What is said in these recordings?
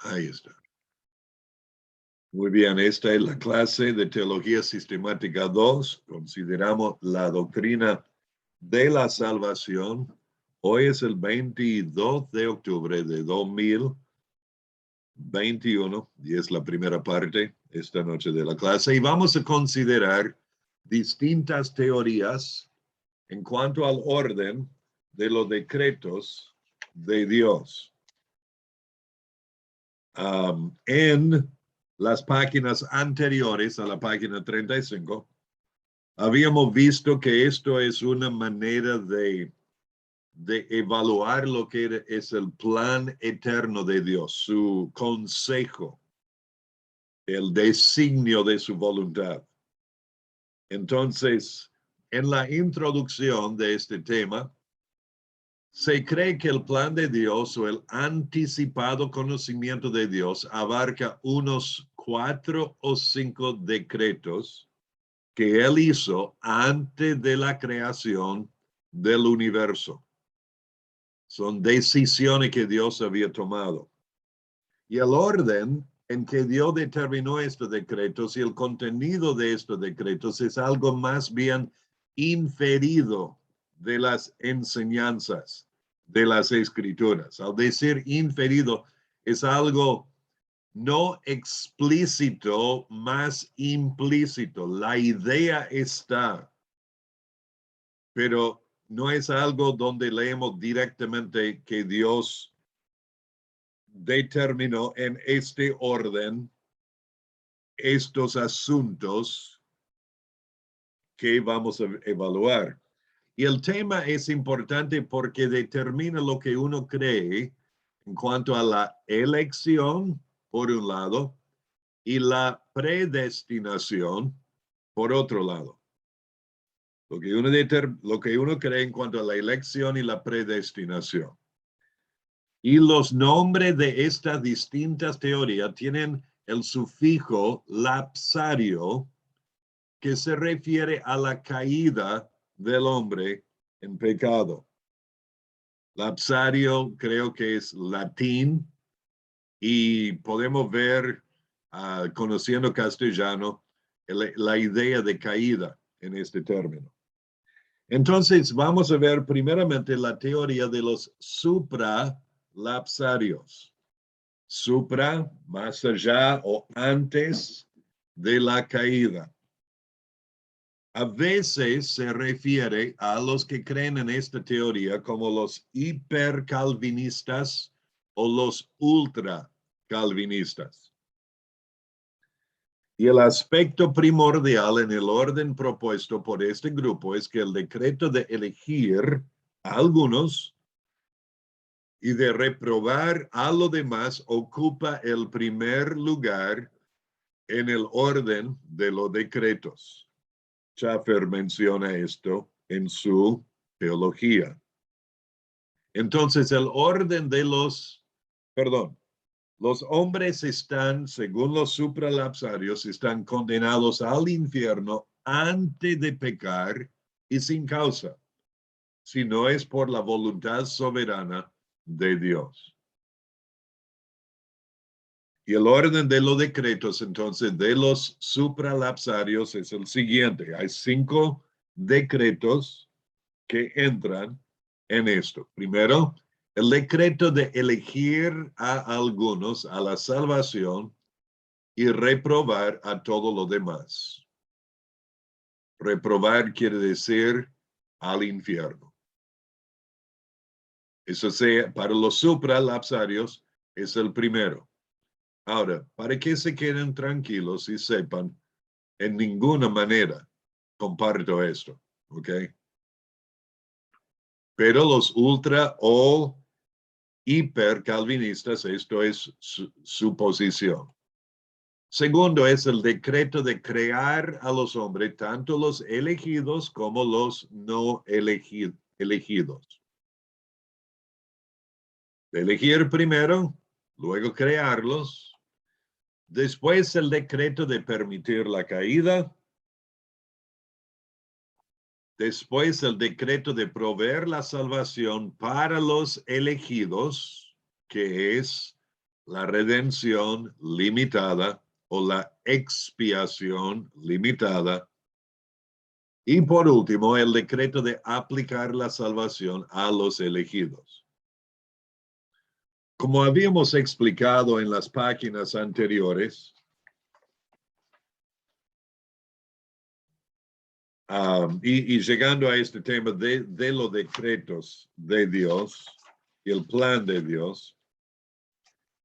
Ahí está. Muy bien, esta es la clase de Teología Sistemática 2. Consideramos la doctrina de la salvación. Hoy es el 22 de octubre de 2021 y es la primera parte esta noche de la clase. Y vamos a considerar distintas teorías en cuanto al orden de los decretos de Dios. En las páginas anteriores a la página 35, habíamos visto que esto es una manera de evaluar lo que es el plan eterno de Dios, su consejo, el designio de su voluntad. Entonces, en la introducción de este tema, se cree que el plan de Dios o el anticipado conocimiento de Dios abarca unos 4 o 5 decretos que él hizo antes de la creación del universo. Son decisiones que Dios había tomado. Y el orden en que Dios determinó estos decretos y el contenido de estos decretos es algo más bien inferido de las enseñanzas de las escrituras. Al decir inferido, es algo no explícito, más implícito. La idea está, pero no es algo donde leemos directamente que Dios determinó en este orden estos asuntos que vamos a evaluar. Y el tema es importante porque determina lo que uno cree en cuanto a la elección, por un lado, y la predestinación, por otro lado. Lo que uno cree en cuanto a la elección y la predestinación. Y los nombres de estas distintas teorías tienen el sufijo lapsario, que se refiere a la caída del hombre en pecado. Lapsario creo que es latín y podemos ver, conociendo castellano, la idea de caída en este término. Entonces, vamos a ver primeramente la teoría de los supralapsarios. Supra, más allá o antes de la caída. A veces se refiere a los que creen en esta teoría como los hipercalvinistas o los ultracalvinistas. Y el aspecto primordial en el orden propuesto por este grupo es que el decreto de elegir a algunos y de reprobar a los demás ocupa el primer lugar en el orden de los decretos. Schaffer menciona esto en su teología. Entonces, el orden de los hombres están, según los supralapsarios, están condenados al infierno antes de pecar y sin causa, si no es por la voluntad soberana de Dios. Y el orden de los decretos, entonces, de los supralapsarios es el siguiente. Hay 5 decretos que entran en esto. Primero, el decreto de elegir a algunos a la salvación y reprobar a todos los demás. Reprobar quiere decir al infierno. Eso sea, para los supralapsarios es el primero. Ahora, para que se queden tranquilos y sepan, en ninguna manera comparto esto, ¿ok? Pero los ultra o hipercalvinistas, esto es su posición. Segundo es el decreto de crear a los hombres, tanto los elegidos como los no elegidos. Elegir primero, luego crearlos. Después el decreto de permitir la caída. Después el decreto de proveer la salvación para los elegidos, que es la redención limitada o la expiación limitada. Y por último, el decreto de aplicar la salvación a los elegidos. Como habíamos explicado en las páginas anteriores, y llegando a este tema de los decretos de Dios y el plan de Dios,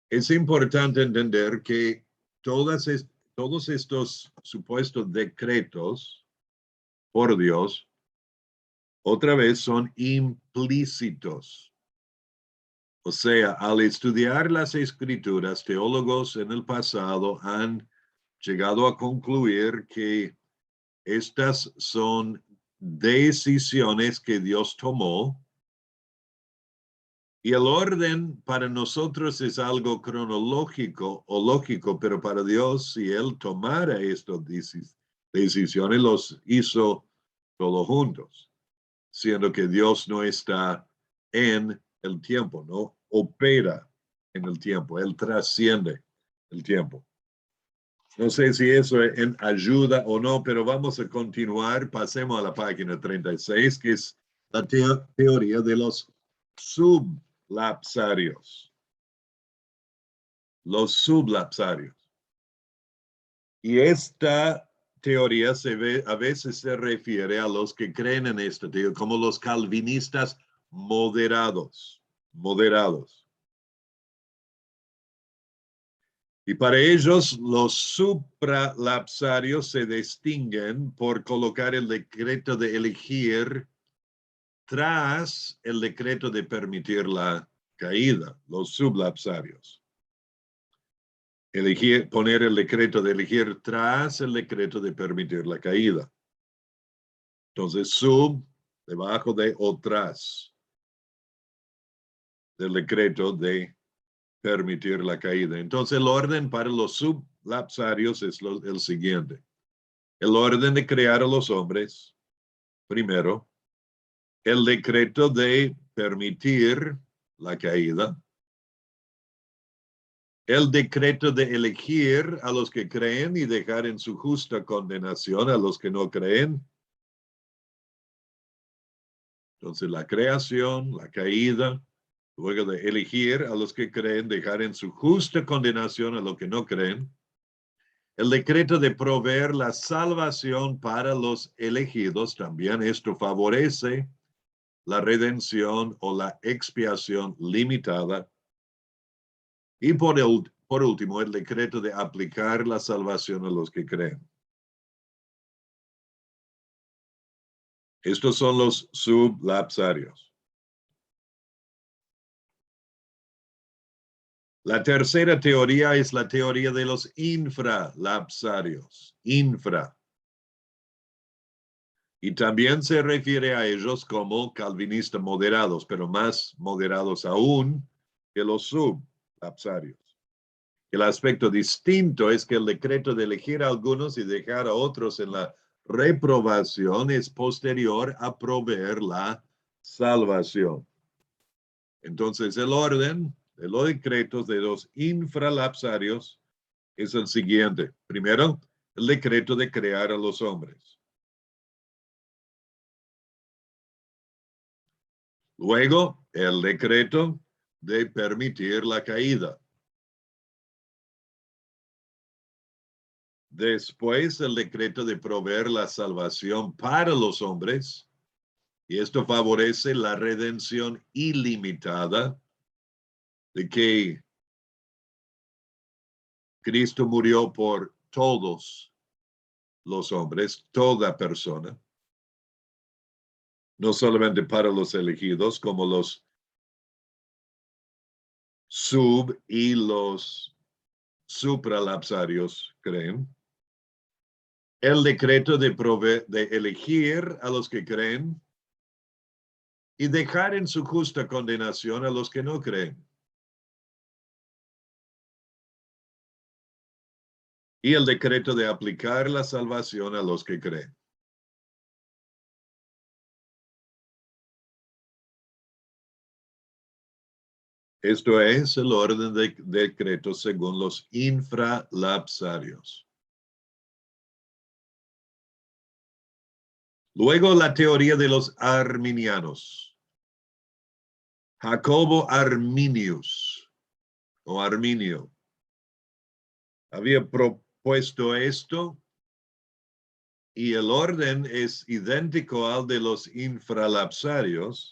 es importante entender que todos estos supuestos decretos por Dios, otra vez son implícitos. O sea, al estudiar las escrituras, teólogos en el pasado han llegado a concluir que estas son decisiones que Dios tomó y el orden para nosotros es algo cronológico o lógico, pero para Dios, si Él tomara estas decisiones, los hizo todos juntos, siendo que Dios no está en el tiempo, no opera en el tiempo, Él trasciende el tiempo. No sé si eso ayuda o no, pero vamos a continuar. Pasemos a la página 36, que es la teoría de los sublapsarios. Los sublapsarios. Y esta teoría a veces se refiere a los que creen en esta teoría como los calvinistas moderados. Y para ellos, los supralapsarios se distinguen por colocar el decreto de elegir tras el decreto de permitir la caída, los sublapsarios. Poner el decreto de elegir tras el decreto de permitir la caída. Entonces, debajo de o tras del decreto de permitir la caída. Entonces, el orden para los sublapsarios es el siguiente. El orden de crear a los hombres, primero. El decreto de permitir la caída. El decreto de elegir a los que creen y dejar en su justa condenación a los que no creen. Entonces, la creación, la caída, luego de elegir a los que creen, dejar en su justa condenación a los que no creen. El decreto de proveer la salvación para los elegidos, también esto favorece la redención o la expiación limitada. Y por último, el decreto de aplicar la salvación a los que creen. Estos son los sublapsarios. La tercera teoría es la teoría de los infralapsarios. Y también se refiere a ellos como calvinistas moderados, pero más moderados aún que los sublapsarios. El aspecto distinto es que el decreto de elegir a algunos y dejar a otros en la reprobación es posterior a proveer la salvación. Entonces, el orden de los decretos de los infralapsarios es el siguiente. Primero, el decreto de crear a los hombres. Luego, el decreto de permitir la caída. Después, el decreto de proveer la salvación para los hombres. Y esto favorece la redención ilimitada de que Cristo murió por todos los hombres, toda persona. No solamente para los elegidos, como los y los supralapsarios creen. El decreto de elegir a los que creen y dejar en su justa condenación a los que no creen. Y el decreto de aplicar la salvación a los que creen. Esto es el orden de decretos según los infralapsarios. Luego la teoría de los arminianos. Jacobo Arminius, o Arminio, había propuesto esto y el orden es idéntico al de los infralapsarios.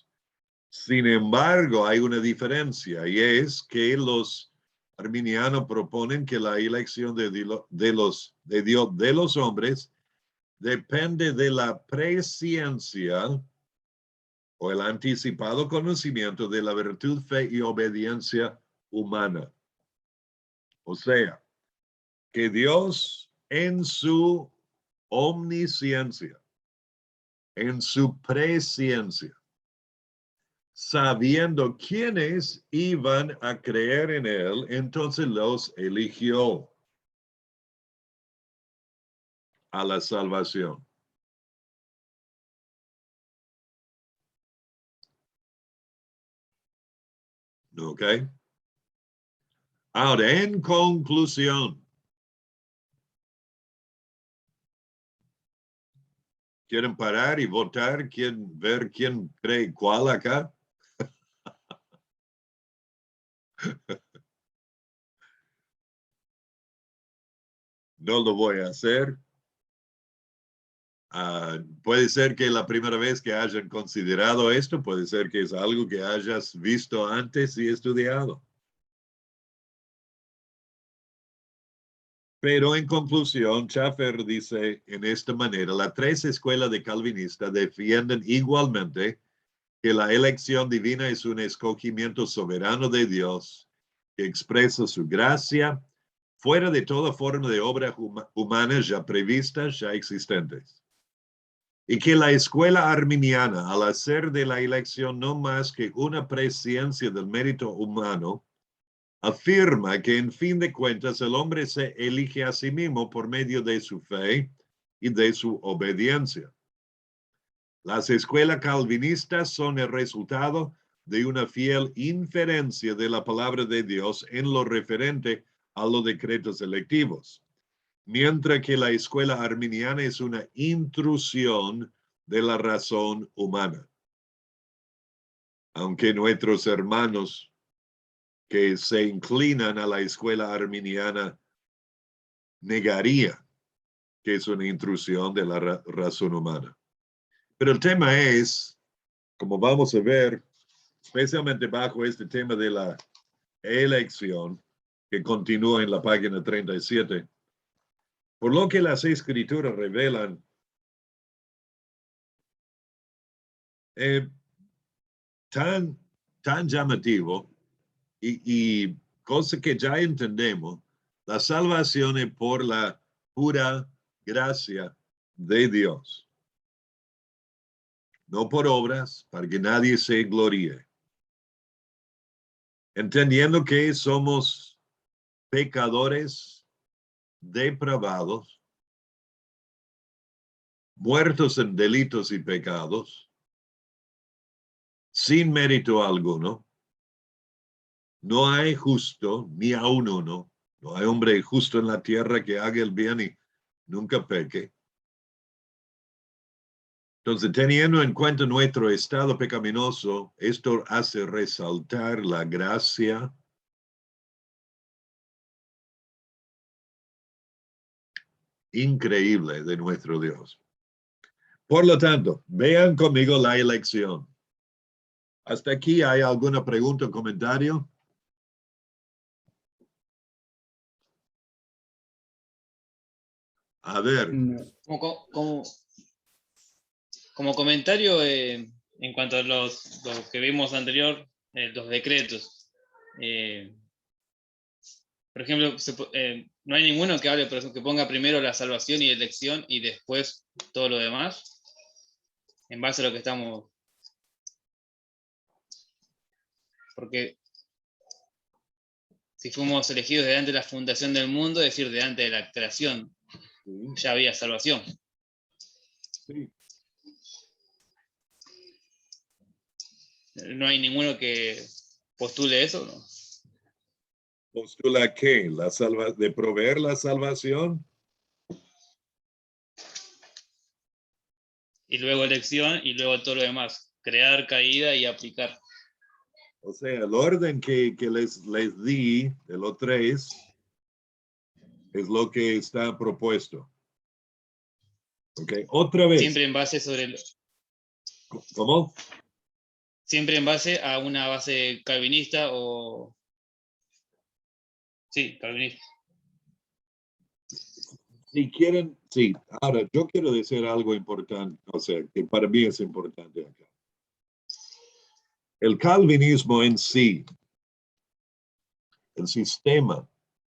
Sin embargo, hay una diferencia y es que los arminianos proponen que la elección de Dios de los hombres depende de la presciencia o el anticipado conocimiento de la virtud, fe y obediencia humana. O sea, que Dios en su omnisciencia, en su presciencia, sabiendo quiénes iban a creer en él, entonces los eligió a la salvación. ¿Ok? Ahora, en conclusión, ¿quieren parar y votar? ¿Quieren ver quién cree cuál acá? No lo voy a hacer. Puede ser que la primera vez que hayan considerado esto, puede ser que es algo que hayas visto antes y estudiado. Pero en conclusión, Schaffer dice en esta manera, las tres escuelas de calvinistas defienden igualmente que la elección divina es un escogimiento soberano de Dios que expresa su gracia fuera de toda forma de obras humanas ya previstas, ya existentes. Y que la escuela arminiana, al hacer de la elección no más que una presciencia del mérito humano, afirma que en fin de cuentas el hombre se elige a sí mismo por medio de su fe y de su obediencia. Las escuelas calvinistas son el resultado de una fiel inferencia de la palabra de Dios en lo referente a los decretos electivos, mientras que la escuela arminiana es una intrusión de la razón humana. Aunque nuestros hermanos que se inclinan a la escuela arminiana negarían que es una intrusión de la razón humana. Pero el tema es, como vamos a ver, especialmente bajo este tema de la elección, que continúa en la página 37, por lo que las escrituras revelan, tan llamativo y cosa que ya entendemos, la salvación es por la pura gracia de Dios, no por obras, para que nadie se gloríe. Entendiendo que somos pecadores depravados, muertos en delitos y pecados, sin mérito alguno. No hay justo, ni aun uno. No hay hombre justo en la tierra que haga el bien y nunca peque. Entonces, teniendo en cuenta nuestro estado pecaminoso, esto hace resaltar la gracia increíble de nuestro Dios. Por lo tanto, vean conmigo la elección. ¿Hasta aquí hay alguna pregunta o comentario? A ver. Como comentario, en cuanto a los que vimos anterior, los decretos. Por ejemplo, no hay ninguno que hable, por ejemplo, que ponga primero la salvación y elección y después todo lo demás, en base a lo que estamos. Porque si fuimos elegidos delante de la fundación del mundo, es decir, delante de la creación, ya había salvación. Sí. No hay ninguno que postule eso, ¿no? ¿Postula qué? ¿De proveer la salvación? Y luego elección y luego todo lo demás. Crear, caída y aplicar. O sea, el orden que les di de los tres es lo que está propuesto. ¿Ok? Otra vez. Siempre en base ¿Cómo? siempre en base a una base calvinista o... Sí, calvinista. Si quieren, sí. Ahora, yo quiero decir algo importante, o sea, que para mí es importante acá. El calvinismo en sí, el sistema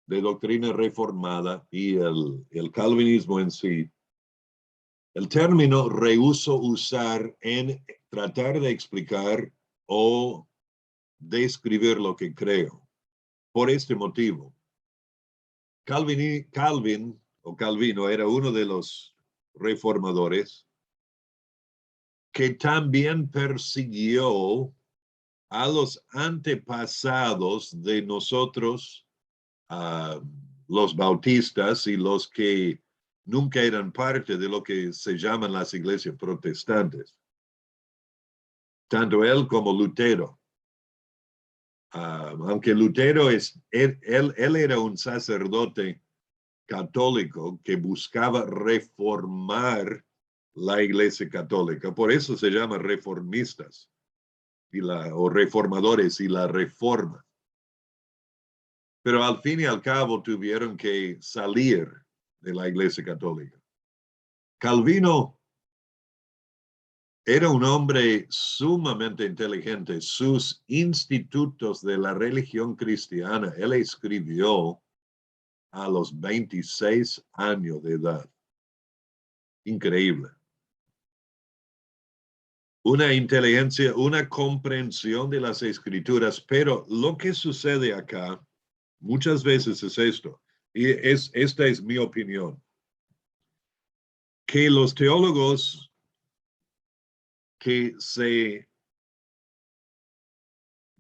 de doctrina reformada y el calvinismo en sí, el término rehuso usar en tratar de explicar o describir lo que creo. Por este motivo, Calvino era uno de los reformadores que también persiguió a los antepasados de nosotros, los bautistas y los que nunca eran parte de lo que se llaman las iglesias protestantes. Tanto él como Lutero. Aunque Lutero él era un sacerdote católico que buscaba reformar la iglesia católica. Por eso se llama reformistas o reformadores y la reforma. Pero al fin y al cabo tuvieron que salir de la iglesia católica. Calvino era un hombre sumamente inteligente. Sus institutos de la religión cristiana, él escribió a los 26 años de edad. Increíble. Una inteligencia, una comprensión de las escrituras, pero lo que sucede acá muchas veces es esto, y esta es mi opinión, que los teólogos que se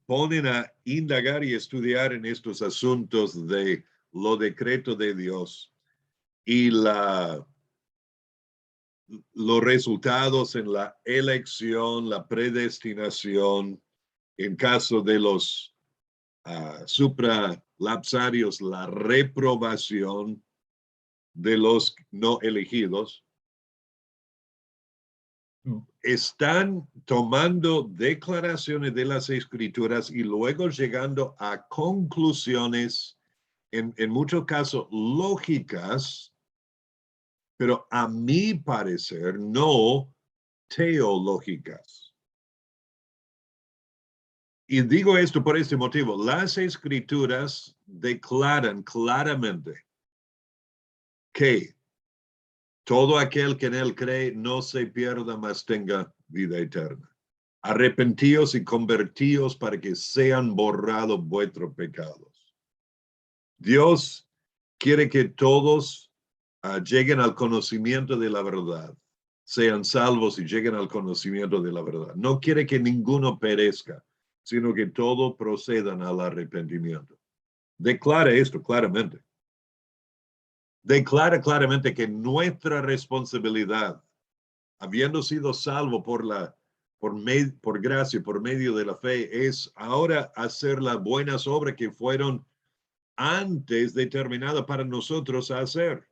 ponen a indagar y estudiar en estos asuntos de lo decreto de Dios y los resultados en la elección, la predestinación, en caso de los supralapsarios, la reprobación de los no elegidos, están tomando declaraciones de las escrituras y luego llegando a conclusiones, en muchos casos lógicas, pero a mi parecer no teológicas. Y digo esto por este motivo. Las escrituras declaran claramente que todo aquel que en él cree no se pierda, mas tenga vida eterna. Arrepentíos y convertíos para que sean borrados vuestros pecados. Dios quiere que todos lleguen al conocimiento de la verdad, sean salvos y lleguen al conocimiento de la verdad. No quiere que ninguno perezca, sino que todos procedan al arrepentimiento. Declara esto claramente. Declara claramente que nuestra responsabilidad, habiendo sido salvo por gracia, por medio de la fe, es ahora hacer las buenas obras que fueron antes determinadas para nosotros hacer,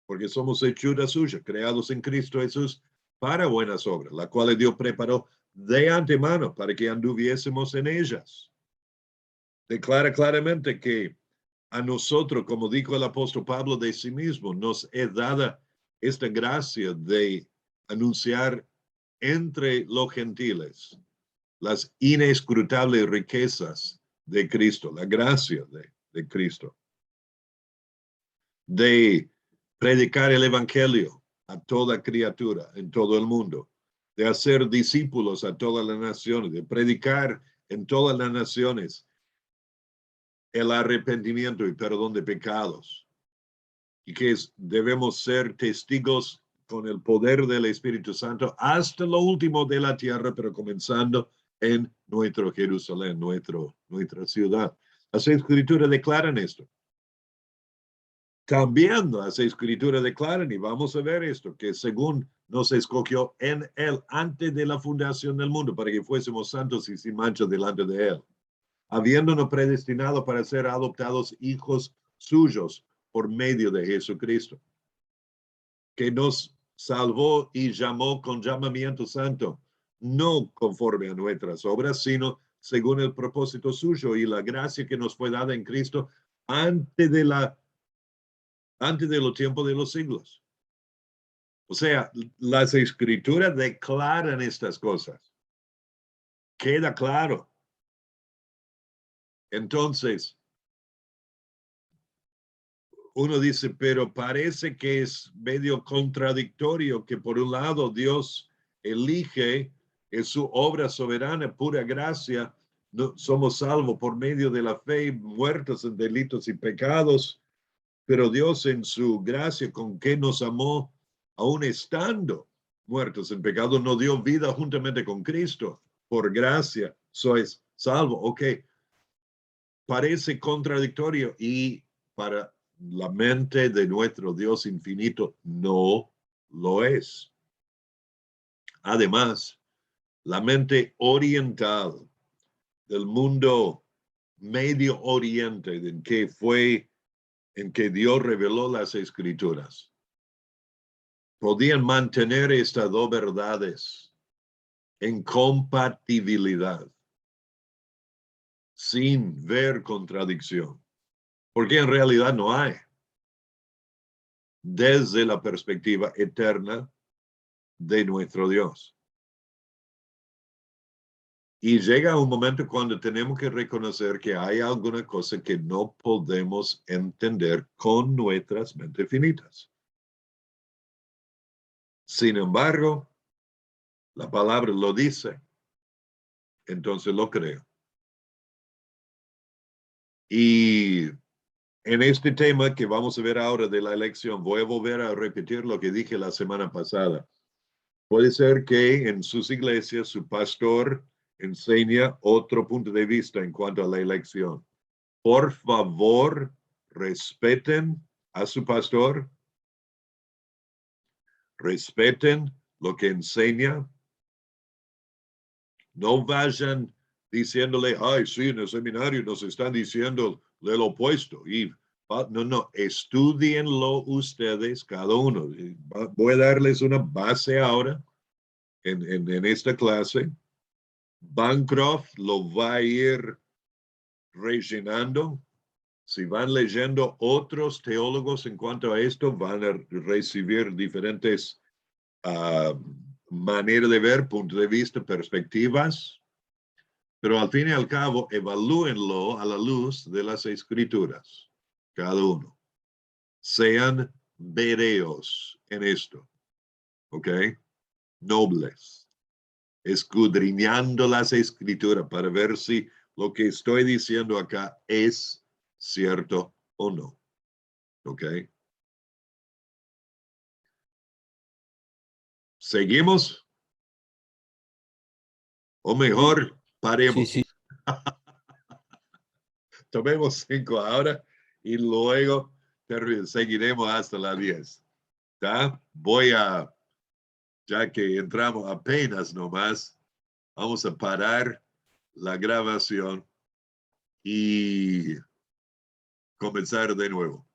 porque somos hechura suya, creados en Cristo Jesús para buenas obras, las cuales Dios preparó de antemano para que anduviésemos en ellas. Declara claramente que a nosotros, como dijo el apóstol Pablo de sí mismo, nos es dada esta gracia de anunciar entre los gentiles las inescrutables riquezas de Cristo, la gracia de Cristo, de predicar el evangelio a toda criatura en todo el mundo, de hacer discípulos a todas las naciones, de predicar en todas las naciones el arrepentimiento y perdón de pecados, y que debemos ser testigos con el poder del Espíritu Santo hasta lo último de la tierra, pero comenzando en nuestro Jerusalén, nuestra ciudad. Las escrituras declaran esto. También las escrituras declaran, y vamos a ver esto, que según nos escogió en él antes de la fundación del mundo, para que fuésemos santos y sin mancha delante de él, habiéndonos predestinado para ser adoptados hijos suyos por medio de Jesucristo, que nos salvó y llamó con llamamiento santo, no conforme a nuestras obras, sino según el propósito suyo y la gracia que nos fue dada en Cristo antes de los tiempos de los siglos. O sea, las escrituras declaran estas cosas. Queda claro. Entonces, uno dice, pero parece que es medio contradictorio que por un lado Dios elige en su obra soberana, pura gracia, somos salvos por medio de la fe, muertos en delitos y pecados, pero Dios en su gracia con que nos amó, aún estando muertos en pecado, nos dio vida juntamente con Cristo. Por gracia sois salvos. Ok, parece contradictorio y para la mente de nuestro Dios infinito no lo es. Además, la mente oriental del mundo Medio Oriente en que Dios reveló las escrituras, podían mantener estas dos verdades en compatibilidad, sin ver contradicción, porque en realidad no hay, desde la perspectiva eterna de nuestro Dios. Y llega un momento cuando tenemos que reconocer que hay alguna cosa que no podemos entender con nuestras mentes finitas. Sin embargo, la palabra lo dice, entonces lo creo. Y en este tema que vamos a ver ahora de la elección, voy a volver a repetir lo que dije la semana pasada. Puede ser que en sus iglesias su pastor enseña otro punto de vista en cuanto a la elección. Por favor, respeten a su pastor, respeten lo que enseña. No vayan diciéndole, ay, sí, en el seminario nos están diciendo lo opuesto. Y no, estudienlo ustedes, cada uno. Voy a darles una base ahora en esta clase. Bancroft lo va a ir rellenando. Si van leyendo otros teólogos en cuanto a esto, van a recibir diferentes maneras de ver, puntos de vista, perspectivas. Pero al fin y al cabo, evalúenlo a la luz de las escrituras, cada uno. Sean vereos en esto, ¿ok? Nobles, escudriñando las escrituras para ver si lo que estoy diciendo acá es cierto o no, ¿ok? ¿Seguimos? O mejor, paremos. Sí, sí. Tomemos 5 ahora y luego seguiremos hasta las 10. ¿Tá? Ya que entramos apenas nomás, vamos a parar la grabación y comenzar de nuevo.